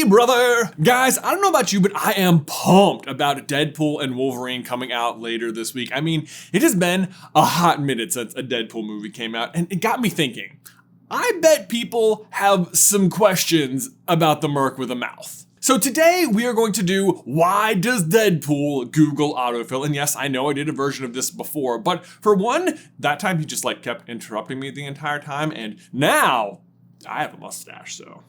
brother! Guys, I don't know about you, but I am pumped about Deadpool and Wolverine coming out later this week. I mean, it has been a hot minute since a Deadpool movie came out, and it got me thinking. I bet people have some questions about the Merc with a mouth. So today we are going to do why does Deadpool Google autofill? And yes, I know I did a version of this before, but for one, that time he just kept interrupting me the entire time, and now I have a mustache, so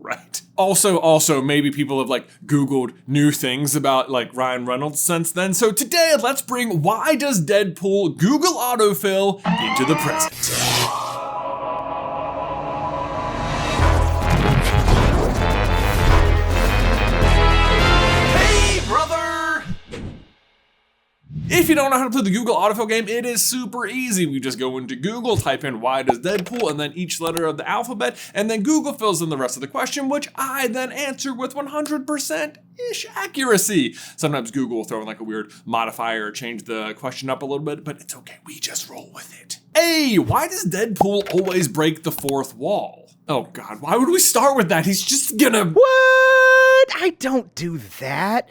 right. Also, maybe people have Googled new things about Ryan Reynolds since then. So today, let's bring why does Deadpool Google autofill into the present. If you don't know how to play the Google autofill game, it is super easy. We just go into Google, type in why does Deadpool, and then each letter of the alphabet, and then Google fills in the rest of the question, which I then answer with 100%-ish accuracy. Sometimes Google will throw in a weird modifier or change the question up a little bit, but it's okay, we just roll with it. A, why does Deadpool always break the fourth wall? Oh God, why would we start with that? He's just gonna... What? I don't do that.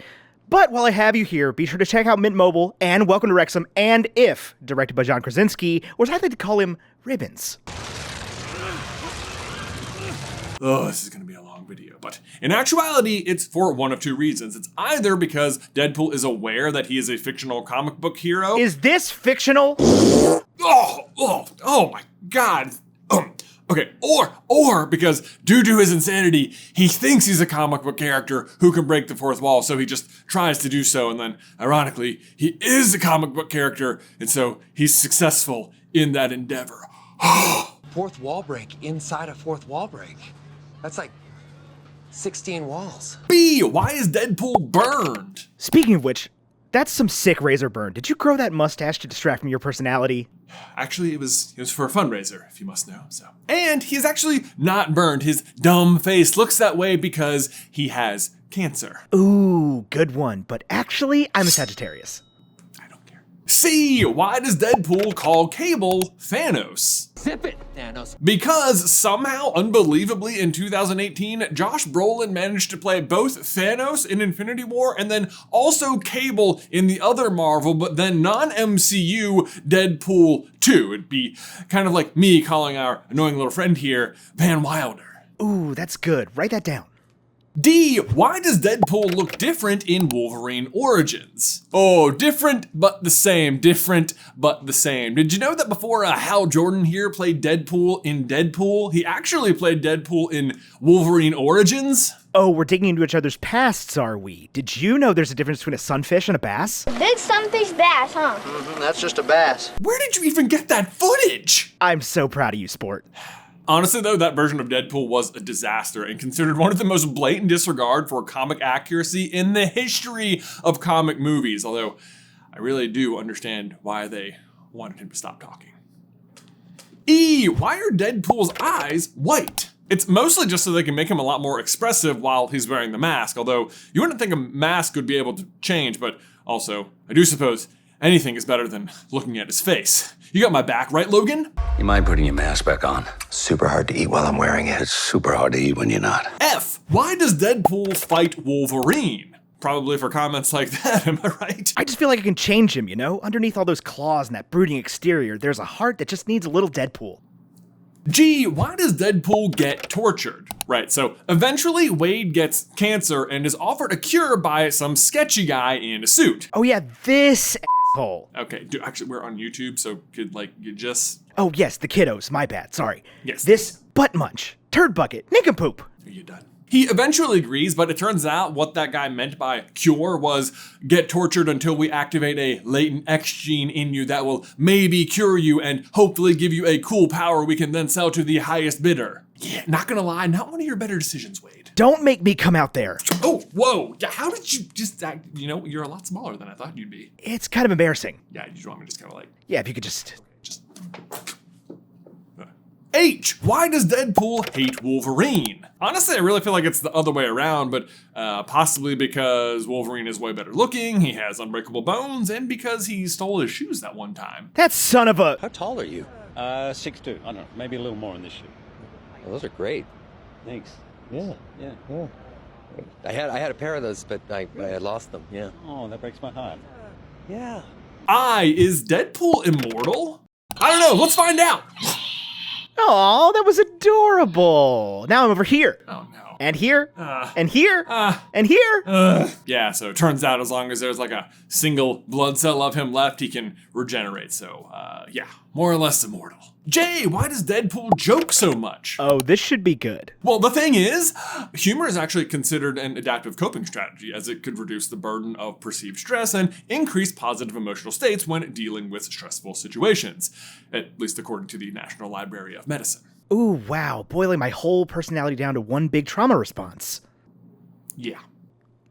But while I have you here, be sure to check out Mint Mobile and Welcome to Wrexham and If, directed by John Krasinski, or as I like to call him, Ribbons. Oh, this is gonna be a long video, but in actuality, it's for one of two reasons. It's either because Deadpool is aware that he is a fictional comic book hero. Is this fictional? Oh my God. Okay, or because due to his insanity, he thinks he's a comic book character who can break the fourth wall, so he just tries to do so, and then, ironically, he is a comic book character, and so he's successful in that endeavor. Fourth wall break inside a fourth wall break. That's like 16 walls. B, why is Deadpool burned? Speaking of which, that's some sick razor burn. Did you grow that mustache to distract from your personality? Actually, it was for a fundraiser, if you must know, so. And he's actually not burned. His dumb face looks that way because he has cancer. Ooh, good one. But actually, I'm a Sagittarius. I don't care. C, why does Deadpool call Cable Thanos? Zip it, Thanos. Because somehow, unbelievably, in 2018, Josh Brolin managed to play both Thanos in Infinity War and then also Cable in the other Marvel, but then non-MCU Deadpool 2. It'd be kind of like me calling our annoying little friend here Van Wilder. Ooh, that's good. Write that down. D, why does Deadpool look different in Wolverine Origins? Oh, different but the same, different but the same. Did you know that before Hal Jordan here played Deadpool in Deadpool, he actually played Deadpool in Wolverine Origins? Oh, we're digging into each other's pasts, are we? Did you know there's a difference between a sunfish and a bass? Big sunfish bass, huh? That's just a bass. Where did you even get that footage? I'm so proud of you, sport. Honestly though, that version of Deadpool was a disaster and considered one of the most blatant disregard for comic accuracy in the history of comic movies, although I really do understand why they wanted him to stop talking. E, why are Deadpool's eyes white? It's mostly just so they can make him a lot more expressive while he's wearing the mask, although you wouldn't think a mask would be able to change, but also, I do suppose anything is better than looking at his face. You got my back, right, Logan? You mind putting your mask back on? Super hard to eat while I'm wearing it. It's super hard to eat when you're not. F, why does Deadpool fight Wolverine? Probably for comments like that, am I right? I just feel like I can change him, you know? Underneath all those claws and that brooding exterior, there's a heart that just needs a little Deadpool. G, why does Deadpool get tortured? Right, so eventually Wade gets cancer and is offered a cure by some sketchy guy in a suit. Oh yeah, this asshole. Okay, actually we're on YouTube, so could you just... Oh yes, the kiddos, my bad, sorry. Yes. This butt munch, turd bucket, nincompoop. Are you done? He eventually agrees, but it turns out what that guy meant by cure was get tortured until we activate a latent X gene in you that will maybe cure you and hopefully give you a cool power we can then sell to the highest bidder. Yeah, not gonna lie, not one of your better decisions, Wade. Don't make me come out there. Oh, whoa, how did you just act, you're a lot smaller than I thought you'd be. It's kind of embarrassing. Yeah, you just want me to just kind of Yeah, if you could just... H, why does Deadpool hate Wolverine? Honestly, I really feel like it's the other way around, but possibly because Wolverine is way better looking, he has unbreakable bones, and because he stole his shoes that one time. That son of a... How tall are you? 6'2". I don't know, maybe a little more in this shoe. Well, those are great. Thanks. Yeah. I had a pair of those, but I had lost them. Yeah. Oh, that breaks my heart. Yeah. Is Deadpool immortal? I don't know. Let's find out. Oh, that was adorable. Now I'm over here. Oh no. And here, and here, and here. Yeah, so it turns out as long as there's like a single blood cell of him left, he can regenerate. So, yeah, more or less immortal. Jay, why does Deadpool joke so much? Oh, this should be good. Well, the thing is, humor is actually considered an adaptive coping strategy, as it could reduce the burden of perceived stress and increase positive emotional states when dealing with stressful situations, at least according to the National Library of Medicine. Ooh, wow, boiling my whole personality down to one big trauma response. Yeah.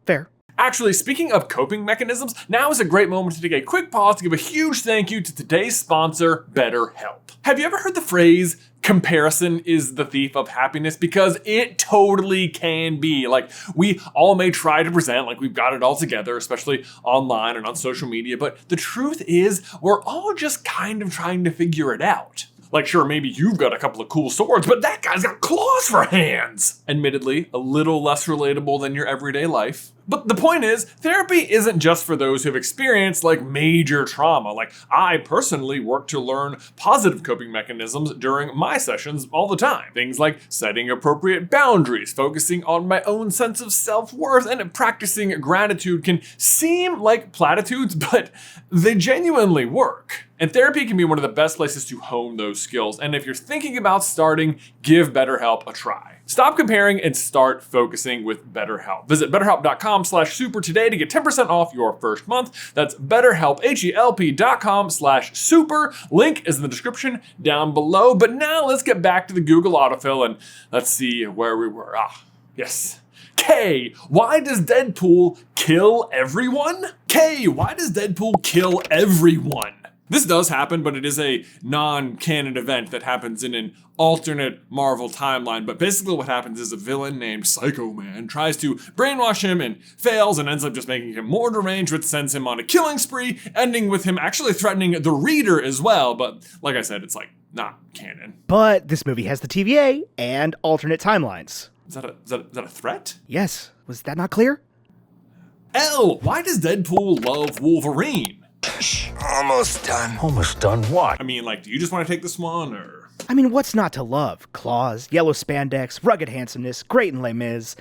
Fair. Actually, speaking of coping mechanisms, now is a great moment to take a quick pause to give a huge thank you to today's sponsor, BetterHelp. Have you ever heard the phrase, comparison is the thief of happiness? Because it totally can be. Like, we all may try to present like we've got it all together, especially online and on social media, but the truth is, we're all just kind of trying to figure it out. Like, sure, maybe you've got a couple of cool swords, but that guy's got claws for hands. Admittedly, a little less relatable than your everyday life. But the point is, therapy isn't just for those who've experienced like major trauma. Like, I personally work to learn positive coping mechanisms during my sessions all the time. Things like setting appropriate boundaries, focusing on my own sense of self-worth, and practicing gratitude can seem like platitudes, but they genuinely work. And therapy can be one of the best places to hone those skills. And if you're thinking about starting, give BetterHelp a try. Stop comparing and start focusing with BetterHelp. Visit betterhelp.com/super today to get 10% off your first month. That's BetterHelp, HELP.com/super. Link is in the description down below. But now let's get back to the Google autofill and let's see where we were. Yes. K, why does Deadpool kill everyone? K, why does Deadpool kill everyone? This does happen, but it is a non-canon event that happens in an alternate Marvel timeline. But basically what happens is a villain named Psycho Man tries to brainwash him and fails and ends up just making him more deranged, which sends him on a killing spree, ending with him actually threatening the reader as well. But like I said, it's like not canon. But this movie has the TVA and alternate timelines. Is that a threat? Yes. Was that not clear? L, why does Deadpool love Wolverine? Almost done. Almost done what? I mean, like, do you just want to take this one, or? I mean, what's not to love? Claws, yellow spandex, rugged handsomeness, great in Les Mis.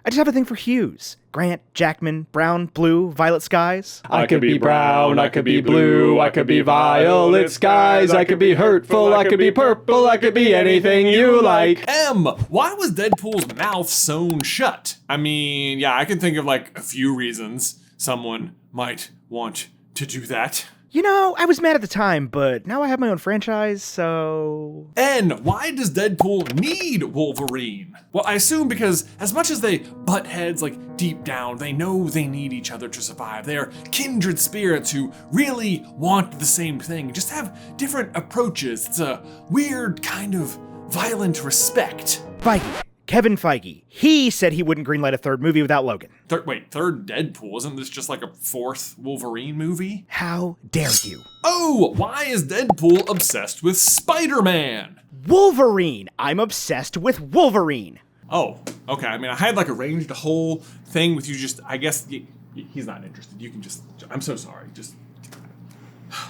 I just have a thing for hues. Grant, Jackman, brown, blue, violet skies. I could be brown, I could be blue, I could be violet skies, I could be hurtful, I could be purple, I could be anything you like. M, why was Deadpool's mouth sewn shut? I mean, yeah, I can think of like a few reasons someone might want to do that. You know, I was mad at the time, but now I have my own franchise, so... N, why does Deadpool need Wolverine? Well, I assume because as much as they butt heads, like deep down, they know they need each other to survive. They are kindred spirits who really want the same thing, just have different approaches. It's a weird kind of violent respect. Feige. Kevin Feige. He said he wouldn't greenlight a third movie without Logan. Third Deadpool? Isn't this just like a fourth Wolverine movie? How dare you? Oh, why is Deadpool obsessed with Spider-Man? Wolverine. I'm obsessed with Wolverine. Oh, okay. I mean, I had like arranged a whole thing with you. Just, I guess he's not interested. You can just, I'm so sorry. Just.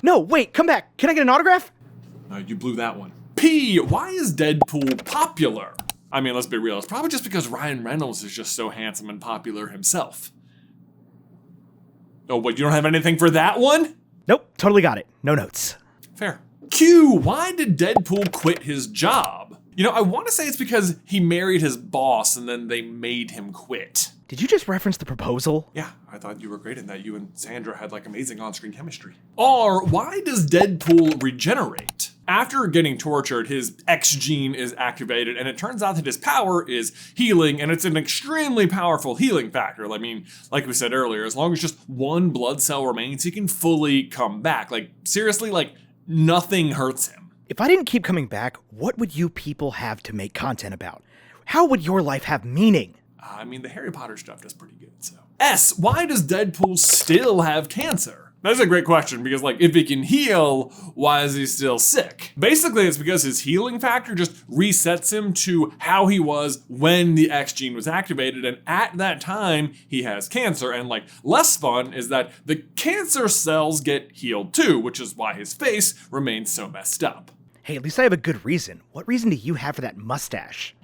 No, wait, come back. Can I get an autograph? You blew that one. P, why is Deadpool popular? I mean, let's be real. It's probably just because Ryan Reynolds is just so handsome and popular himself. Oh, what, you don't have anything for that one? Nope, totally got it. No notes. Fair. Q, why did Deadpool quit his job? You know, I want to say it's because he married his boss and then they made him quit. Did you just reference The Proposal? Yeah, I thought you were great in that. You and Sandra had like amazing on-screen chemistry. R, why does Deadpool regenerate? After getting tortured, his X gene is activated, and it turns out that his power is healing, and it's an extremely powerful healing factor. I mean, like we said earlier, as long as just one blood cell remains, he can fully come back. Like, seriously, like, nothing hurts him. If I didn't keep coming back, what would you people have to make content about? How would your life have meaning? I mean, the Harry Potter stuff does pretty good, so. S, why does Deadpool still have cancer? That's a great question because, like, if he can heal, why is he still sick? Basically, it's because his healing factor just resets him to how he was when the X gene was activated, and at that time, he has cancer. And, like, less fun is that the cancer cells get healed too, which is why his face remains so messed up. Hey, at least I have a good reason. What reason do you have for that mustache?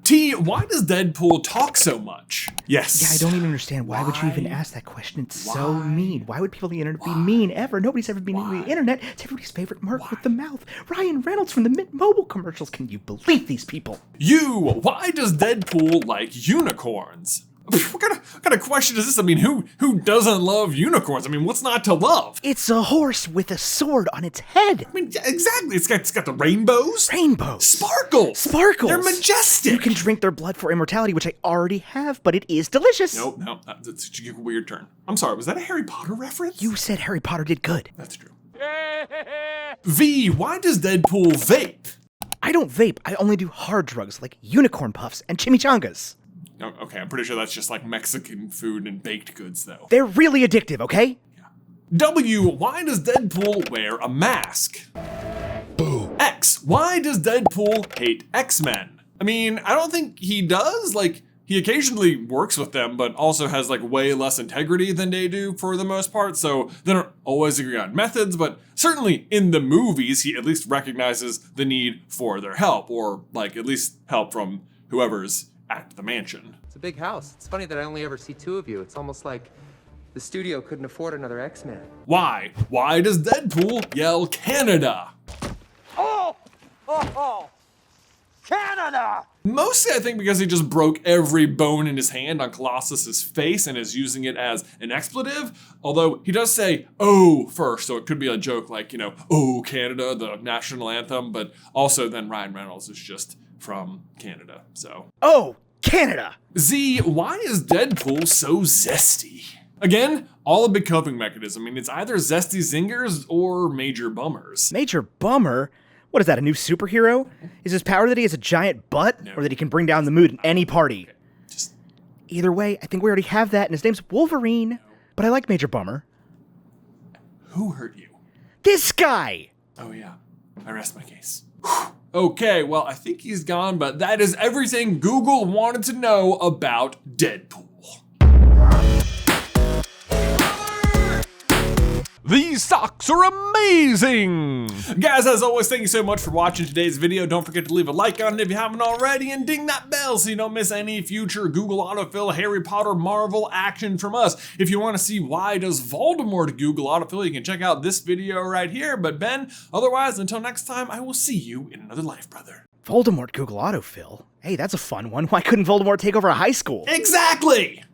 T, why does Deadpool talk so much? Yes. Yeah, I don't even understand. Why would you even ask that question? It's so mean. Why would people on the internet be mean ever? Nobody's ever been mean on the internet. It's everybody's favorite Merc with the mouth. Ryan Reynolds from the Mint Mobile commercials. Can you believe these people? Why does Deadpool like unicorns? What kind of question is this? I mean, who doesn't love unicorns? I mean, what's not to love? It's a horse with a sword on its head. I mean, yeah, exactly. It's got the rainbows. Rainbows. Sparkles. They're majestic. You can drink their blood for immortality, which I already have, but it is delicious. No, that's a weird turn. I'm sorry, was that a Harry Potter reference? You said Harry Potter did good. That's true. V, why does Deadpool vape? I don't vape. I only do hard drugs like unicorn puffs and chimichangas. Oh, okay, I'm pretty sure that's just like Mexican food and baked goods, though. They're really addictive, okay? W, why does Deadpool wear a mask? Boo. X, why does Deadpool hate X-Men? I mean, I don't think he does. Like, he occasionally works with them, but also has like way less integrity than they do for the most part. So they don't always agree on methods, but certainly in the movies, he at least recognizes the need for their help, or like at least help from whoever's at the mansion. It's a big house. It's funny that I only ever see two of you. It's almost like the studio couldn't afford another X-Man. Why? Why does Deadpool yell Canada? Canada! Mostly, I think, because he just broke every bone in his hand on Colossus's face and is using it as an expletive. Although he does say "oh" first, so it could be a joke like, you know, "Oh, Canada," the national anthem. But also, then Ryan Reynolds is just from Canada, so. Oh, Canada! Z, why is Deadpool so zesty? Again, all a big coping mechanism. I mean, it's either zesty zingers or major bummers. Major bummer? What is that, a new superhero? Is his power that he has a giant butt? No. Or that he can bring down the mood in any party? Okay. Just, Either way, I think we already have that, and his name's Wolverine. But I like Major Bummer. who hurt you? This guy! Oh yeah, I rest my case. Okay, well, I think he's gone, but that is everything Google wanted to know about Deadpool. These socks are amazing! Guys, as always, thank you so much for watching today's video. Don't forget to leave a like on it if you haven't already, and ding that bell so you don't miss any future Google Autofill, Harry Potter, Marvel action from us. If you want to see why does Voldemort Google Autofill, you can check out this video right here. But Ben, otherwise, until next time, I will see you in another life, brother. Voldemort Google Autofill? Hey, that's a fun one. Why couldn't Voldemort take over a high school? Exactly!